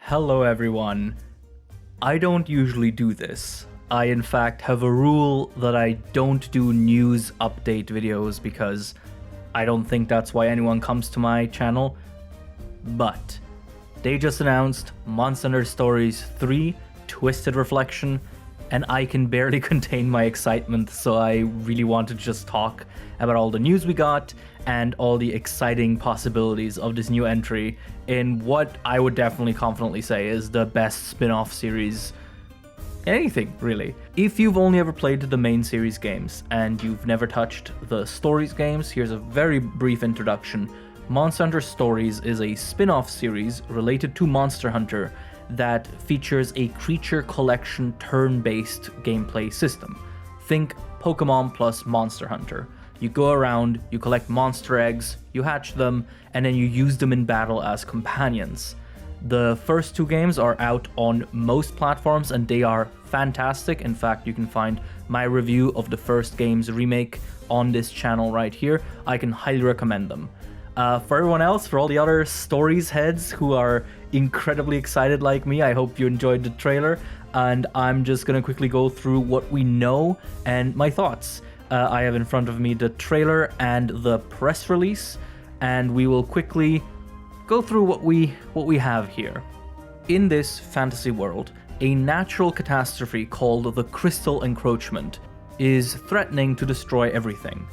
Hello everyone. I don't usually do this. I in fact have a rule that I don't do news update videos because I don't think that's why anyone comes to my channel. But they just announced Monster Hunter Stories 3 Twisted Reflection, and I can barely contain my excitement, so I really want to just talk about all the news we got and all the exciting possibilities of this new entry in what I would definitely confidently say is the best spin-off series anything, really. If you've only ever played the main series games and you've never touched the Stories games, here's a very brief introduction. Monster Hunter Stories is a spin-off series related to Monster Hunter that features a creature collection turn-based gameplay system. Think Pokemon plus Monster Hunter. You go around, you collect monster eggs, you hatch them, and then you use them in battle as companions. The first two games are out on most platforms and they are fantastic. In fact, you can find my review of the first game's remake on this channel right here. I can highly recommend them. For everyone else, for all the other Stories heads who are incredibly excited like me, I hope you enjoyed the trailer, and I'm just gonna quickly go through what we know and my thoughts. I have in front of me the trailer and the press release, and we will quickly go through what we have here. In this fantasy world, a natural catastrophe called the Crystal Encroachment is threatening to destroy everything.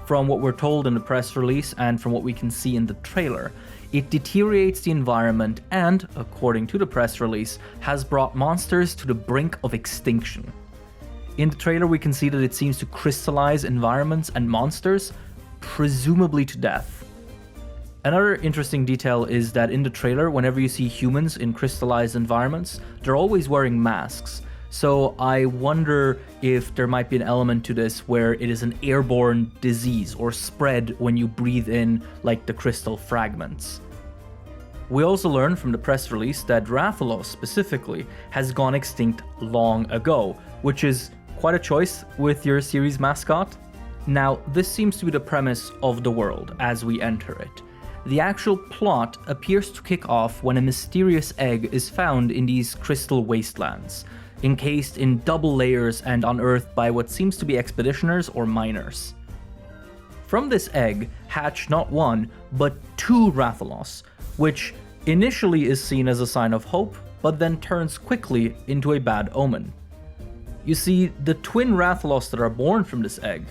From what we're told in the press release and from what we can see in the trailer, it deteriorates the environment and, according to the press release, has brought monsters to the brink of extinction. In the trailer, we can see that it seems to crystallize environments and monsters, presumably to death. Another interesting detail is that in the trailer, whenever you see humans in crystallized environments, they're always wearing masks. So I wonder if there might be an element to this where it is an airborne disease or spread when you breathe in like the crystal fragments. We also learned from the press release that Rathalos specifically has gone extinct long ago, which is quite a choice with your series mascot. Now, this seems to be the premise of the world as we enter it. The actual plot appears to kick off when a mysterious egg is found in these crystal wastelands, encased in double layers and unearthed by what seems to be expeditioners or miners. From this egg hatch not one, but two Rathalos, which initially is seen as a sign of hope, but then turns quickly into a bad omen. You see, the twin Rathalos that are born from this egg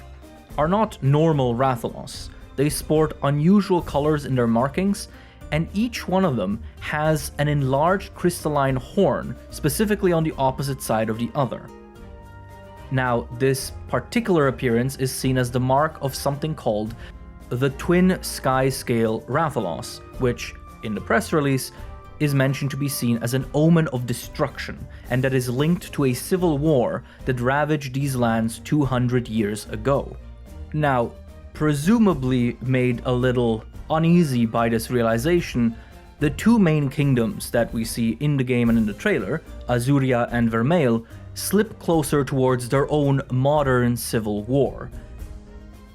are not normal Rathalos. They sport unusual colors in their markings, and each one of them has an enlarged crystalline horn, specifically on the opposite side of the other. Now, this particular appearance is seen as the mark of something called the Twin Sky Scale Rathalos, which, in the press release, is mentioned to be seen as an omen of destruction, and that is linked to a civil war that ravaged these lands 200 years ago. Now, presumably made a little uneasy by this realization, the two main kingdoms that we see in the game and in the trailer, Azuria and Vermeil, slip closer towards their own modern civil war.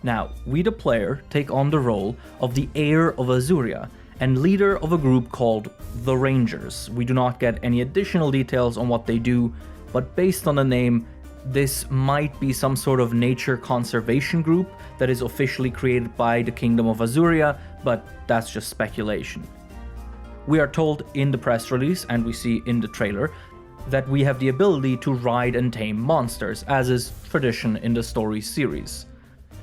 Now, we the player take on the role of the heir of Azuria and leader of a group called the Rangers. We do not get any additional details on what they do, but based on the name, this might be some sort of nature conservation group that is officially created by the Kingdom of Azuria, but that's just speculation. We are told in the press release, and we see in the trailer, that we have the ability to ride and tame monsters, as is tradition in the Stories series.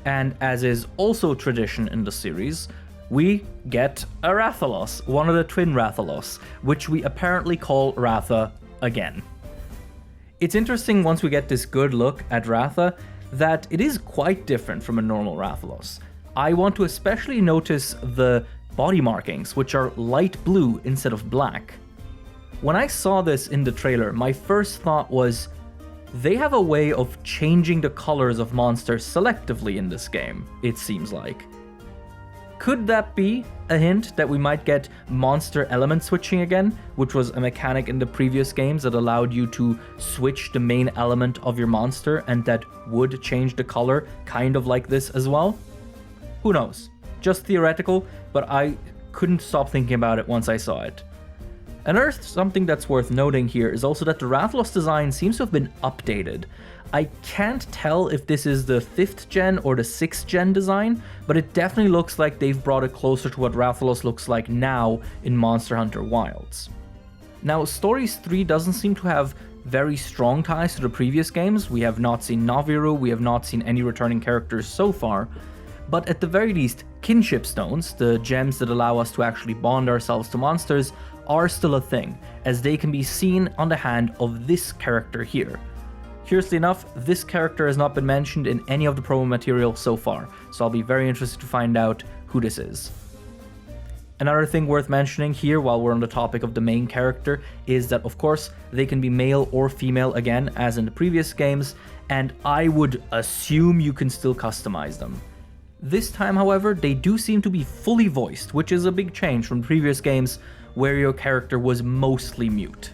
And as is also tradition in the series, we get a Rathalos, one of the twin Rathalos, which we apparently call Ratha again. It's interesting once we get this good look at Ratha that it is quite different from a normal Rathalos. I want to especially notice the body markings, which are light blue instead of black. When I saw this in the trailer, my first thought was, they have a way of changing the colors of monsters selectively in this game, it seems like. Could that be a hint that we might get monster element switching again, which was a mechanic in the previous games that allowed you to switch the main element of your monster and that would change the color, kind of like this as well? Who knows? Just theoretical, but I couldn't stop thinking about it once I saw it. Another something that's worth noting here is also that the Rathalos design seems to have been updated. I can't tell if this is the 5th gen or the 6th gen design, but it definitely looks like they've brought it closer to what Rathalos looks like now in Monster Hunter Wilds. Now, Stories 3 doesn't seem to have very strong ties to the previous games. We have not seen Naviru, we have not seen any returning characters so far, but at the very least, kinship stones, the gems that allow us to actually bond ourselves to monsters, are still a thing, as they can be seen on the hand of this character here. Curiously enough, this character has not been mentioned in any of the promo material so far, so I'll be very interested to find out who this is. Another thing worth mentioning here while we're on the topic of the main character is that, of course, they can be male or female again, as in the previous games, and I would assume you can still customize them. This time, however, they do seem to be fully voiced, which is a big change from previous games where your character was mostly mute.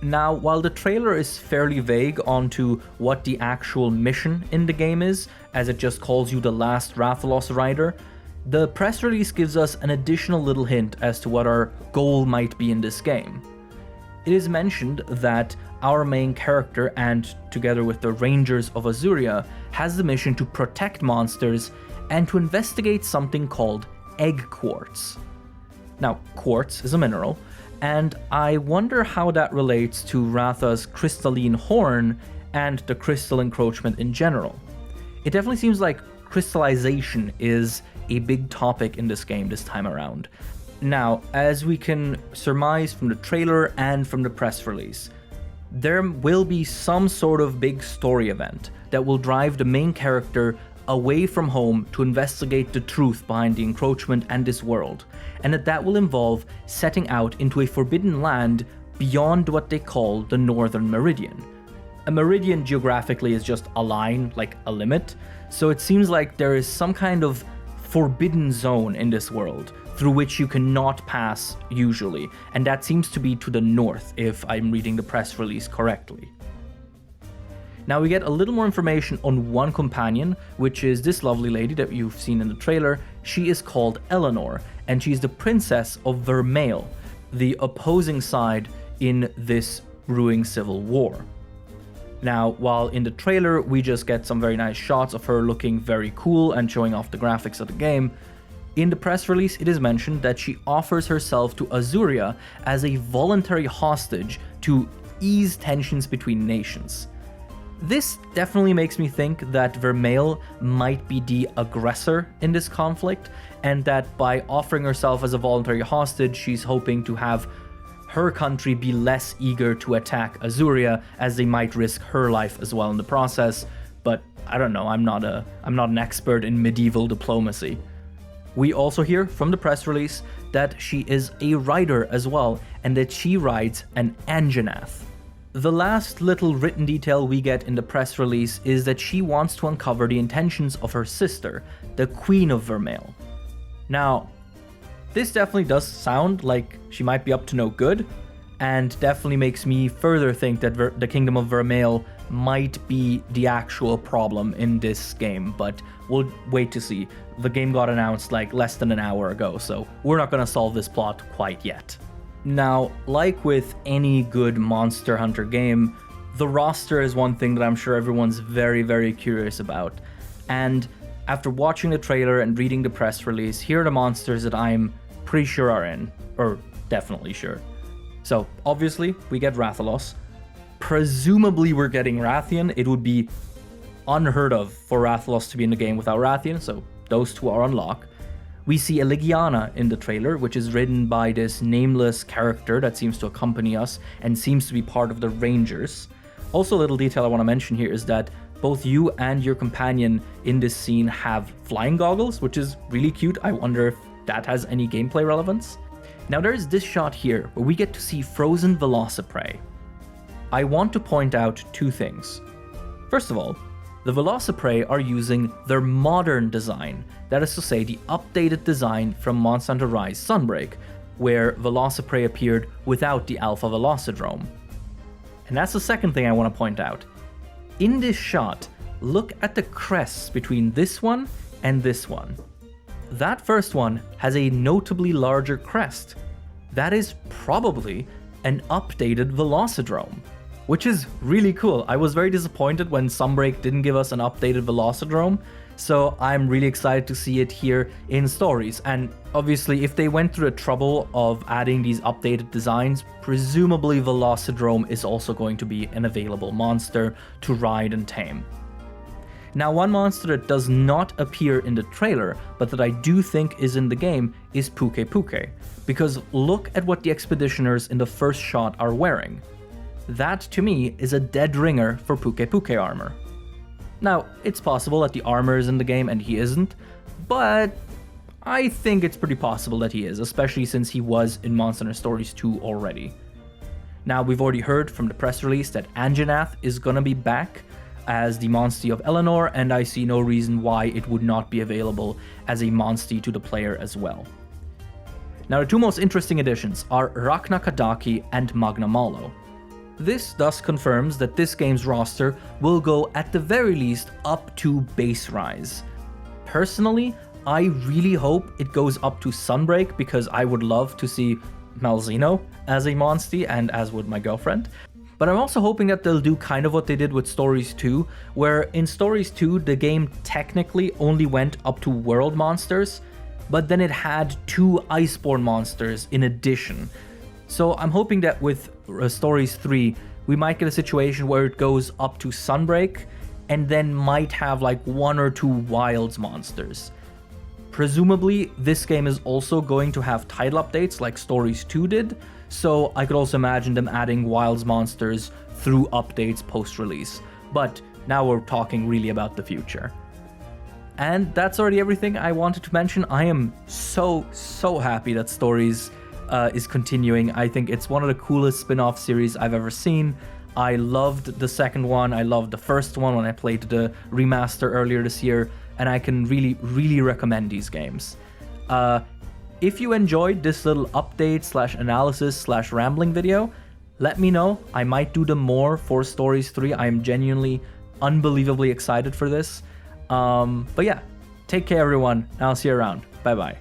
Now, while the trailer is fairly vague onto what the actual mission in the game is, as it just calls you the last Rathalos rider, the press release gives us an additional little hint as to what our goal might be in this game. It is mentioned that our main character, and together with the Rangers of Azuria, has the mission to protect monsters and to investigate something called egg quartz. Now, quartz is a mineral, and I wonder how that relates to Ratha's crystalline horn and the crystal encroachment in general. It definitely seems like crystallization is a big topic in this game this time around. Now, as we can surmise from the trailer and from the press release, there will be some sort of big story event that will drive the main character away from home to investigate the truth behind the encroachment and this world, and that will involve setting out into a forbidden land beyond what they call the Northern Meridian. A meridian geographically is just a line, like a limit, so it seems like there is some kind of forbidden zone in this world through which you cannot pass usually, and that seems to be to the north if I'm reading the press release correctly. Now we get a little more information on one companion, which is this lovely lady that you've seen in the trailer. She is called Eleanor, and she's the princess of Vermeil, the opposing side in this brewing civil war. Now, while in the trailer we just get some very nice shots of her looking very cool and showing off the graphics of the game, in the press release it is mentioned that she offers herself to Azuria as a voluntary hostage to ease tensions between nations. This definitely makes me think that Vermeil might be the aggressor in this conflict, and that by offering herself as a voluntary hostage, she's hoping to have her country be less eager to attack Azuria, as they might risk her life as well in the process. But I don't know, I'm not an expert in medieval diplomacy. We also hear from the press release that she is a rider as well, and that she rides an Anjanath. The last little written detail we get in the press release is that she wants to uncover the intentions of her sister, the Queen of Vermeil. Now, this definitely does sound like she might be up to no good, and definitely makes me further think that the Kingdom of Vermeil might be the actual problem in this game, but we'll wait to see. The game got announced like less than an hour ago, so we're not going to solve this plot quite yet. Now, like with any good Monster Hunter game, the roster is one thing that I'm sure everyone's very, very curious about. And after watching the trailer and reading the press release, here are the monsters that I'm pretty sure are in, or definitely sure. So, obviously, we get Rathalos. Presumably we're getting Rathian. It would be unheard of for Rathalos to be in the game without Rathian, so those two are on lock. We see Eligiana in the trailer, which is ridden by this nameless character that seems to accompany us and seems to be part of the Rangers. Also, a little detail I want to mention here is that both you and your companion in this scene have flying goggles, which is really cute. I wonder if that has any gameplay relevance. Now there's this shot here where we get to see frozen Velociprey. I want to point out two things. First of all, the Velociprey are using their modern design, that is to say the updated design from Monster Hunter Rise Sunbreak, where Velociprey appeared without the Alpha Velocidrome. And that's the second thing I want to point out. In this shot, look at the crests between this one and this one. That first one has a notably larger crest. That is probably an updated Velocidrome, which is really cool. I was very disappointed when Sunbreak didn't give us an updated Velocidrome, so I'm really excited to see it here in Stories. And obviously, if they went through the trouble of adding these updated designs, presumably Velocidrome is also going to be an available monster to ride and tame. Now, one monster that does not appear in the trailer, but that I do think is in the game, is Puke Puke, because look at what the Expeditioners in the first shot are wearing. That, to me, is a dead ringer for Puke Puke armor. Now, it's possible that the armor is in the game and he isn't, but I think it's pretty possible that he is, especially since he was in Monster Hunter Stories 2 already. Now, we've already heard from the press release that Anjanath is gonna be back as the Monstie of Eleanor, and I see no reason why it would not be available as a Monstie to the player as well. Now, the two most interesting additions are Rachna Kadaki and Magna Malo. This thus confirms that this game's roster will go at the very least up to base rise. Personally, I really hope it goes up to Sunbreak because I would love to see Malzeno as a Monstie, and as would my girlfriend. But I'm also hoping that they'll do kind of what they did with Stories 2, where in Stories 2 the game technically only went up to world monsters, but then it had 2 Iceborne monsters in addition. So I'm hoping that with Stories 3, we might get a situation where it goes up to Sunbreak, and then might have like 1 or 2 Wilds monsters. Presumably, this game is also going to have title updates like Stories 2 did, so I could also imagine them adding Wilds monsters through updates post-release. But now we're talking really about the future. And that's already everything I wanted to mention. I am so happy that Stories is continuing. I think it's one of the coolest spin-off series I've ever seen. I loved the second one. I loved the first one when I played the remaster earlier this year, and I can really recommend these games. If you enjoyed this little update / analysis / rambling video, let me know. I might do them more for Stories 3. I am genuinely unbelievably excited for this. But yeah, take care everyone, and I'll see you around. Bye bye.